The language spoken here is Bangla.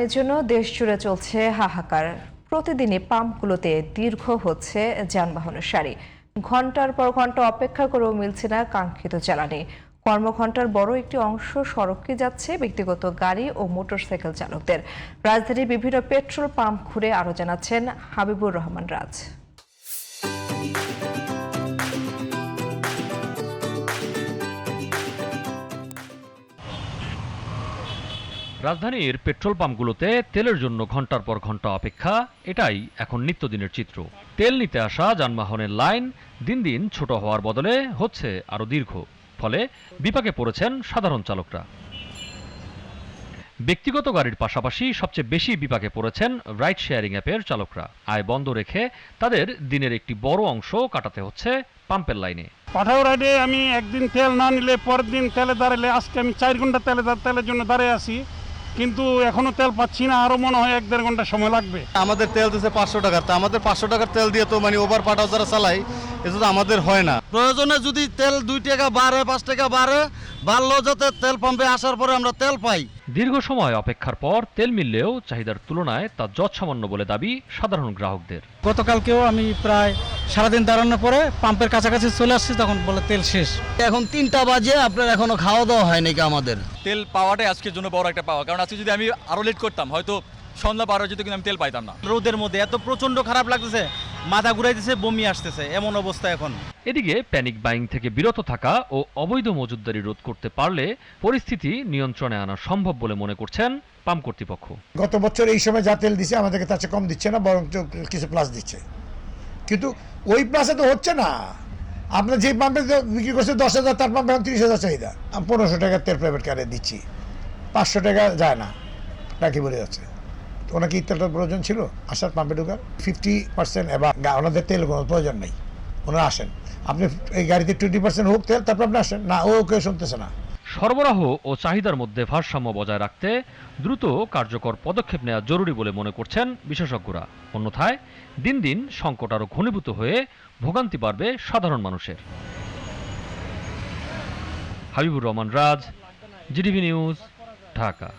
জ্বালানির জন্য দেশ জুড়ে চলছে হাহাকার। প্রতিদিনই পাম্পগুলোতে দীর্ঘ হচ্ছে যানবাহনের সারি। ঘন্টার পর ঘন্টা অপেক্ষা করেও মিলছে না কাঙ্ক্ষিত জ্বালানি। কর্মঘণ্টার বড় একটি অংশ সড়কে যাচ্ছে ব্যক্তিগত গাড়ি ও মোটরসাইকেল চালকদের। রাজধানীর বিভিন্ন পেট্রোল পাম্প ঘুরে আরও জানাচ্ছেন হাবিবুর রহমান রাজ। রাজধানীর পেট্রোল পাম্পগুলোতে তেলের জন্য ঘন্টার পর ঘন্টা অপেক্ষা, এটাই এখন নিত্যদিনের চিত্র। তেল নিতে আসা যানবাহনের লাইন দিন দিন ছোট হওয়ার বদলে হচ্ছে আরও দীর্ঘ। ফলে বিপাকে পড়েছেন সাধারণ চালকরা। ব্যক্তিগত গাড়ির পাশাপাশি সবচেয়ে বেশি বিপাকে পড়েছেন রাইড শেয়ারিং অ্যাপের চালকরা। আয় বন্ধ রেখে তাদের দিনের একটি বড় অংশ কাটাতে হচ্ছে পাম্পের লাইনে। পাঠাও রাইডে আমি একদিন তেল না নিলে পরের দিন তেলে দাঁড়ালে, আজকে আমি 4 ঘন্টা তেলের জন্য দাঁড়িয়ে আছি, কিন্তু এখনো তেল পাচ্ছি না। আরো মনে হয় 1-1.5 ঘন্টা সময় লাগবে। আমাদের তেল দিচ্ছে 500 টাকার, তা আমাদের 500 টাকার তেল দিয়ে তো ওভার পাঠাও যারা চালাই, এটা তো আমাদের হয় না। প্রয়োজনে যদি তেল 2 টাকা বাড়ে, 5 টাকা বাড়লেও যাতে তেল পাম্পে আসার পরে আমরা তেল পাই। দীর্ঘ সময় অপেক্ষার পর তেল মিললেও চাহিদার তুলনায় তা যৎসামান্য বলে দাবি সাধারণ গ্রাহকদের। গতকালকেও আমি প্রায় সারাদিন দাঁড়ানোর পরে পাম্পের কাছাকাছি চলে আসছি, তখন বলে তেল শেষ। এখন 3টা বাজে, আপনার এখনো খাওয়া দাওয়া হয় নাকি? আমাদের তেল পাওয়াটাই আজকের জন্য বড় একটা পাওয়া, কারণ আজকে যদি আমি আরো লেট করতাম হয়তো সন্ধ্যা 12 যেত, কিন্তু আমি তেল পাইতাম না। রোদের মধ্যে এত প্রচন্ড খারাপ লাগতেছে, মাথা ঘুরাইতেছে, বমি আসতেছে, এমন অবস্থা এখন। এদিকে প্যানিক বাইং থেকে বিরত থাকা ও অবৈধ মজুতদারি রোধ করতে পারলে পরিস্থিতি নিয়ন্ত্রণে আনা সম্ভব বলে মনে করছেন পাম্প কর্তৃপক্ষ। গত বছর এই সময় যা তেল দিচ্ছে আমাদেরকে তার চেয়ে কম দিচ্ছে না, বরং কিছু প্লাস দিচ্ছে, কিন্তু ওই প্লাসে তো হচ্ছে না। আপনার যে পাম্পে বিক্রি করছে 10,000, তার পাম্পে এখন 30,000 চাহিদা। আমি 1500 টাকার তেল প্রাইভেট কারে দিচ্ছি, 500 টাকা যায় না, টাকি বলে যাচ্ছে। ওনাকে তেলটার প্রয়োজন ছিল আসার পাম্পে ঢোকার 50% এবার ওনাদের তেল কোনো প্রয়োজন নেই, ওনারা আসেন। আপনি এই গাড়িতে 20% হোক তেল, তারপর আপনি আসেন না, ও কেউ শুনতেছে না। সরবরাহ ও চাহিদার মধ্যে ভারসাম্য বজায় রাখতে দ্রুত কার্যকর পদক্ষেপ নেওয়া জরুরি বলে মনে করছেন বিশেষজ্ঞরা। অন্যথায় দিন দিন সংকট আরও ঘনীভূত হয়ে ভোগান্তি বাড়বে সাধারণ মানুষের। হাবিবুর রহমান রাজ, জিটিভি নিউজ, ঢাকা।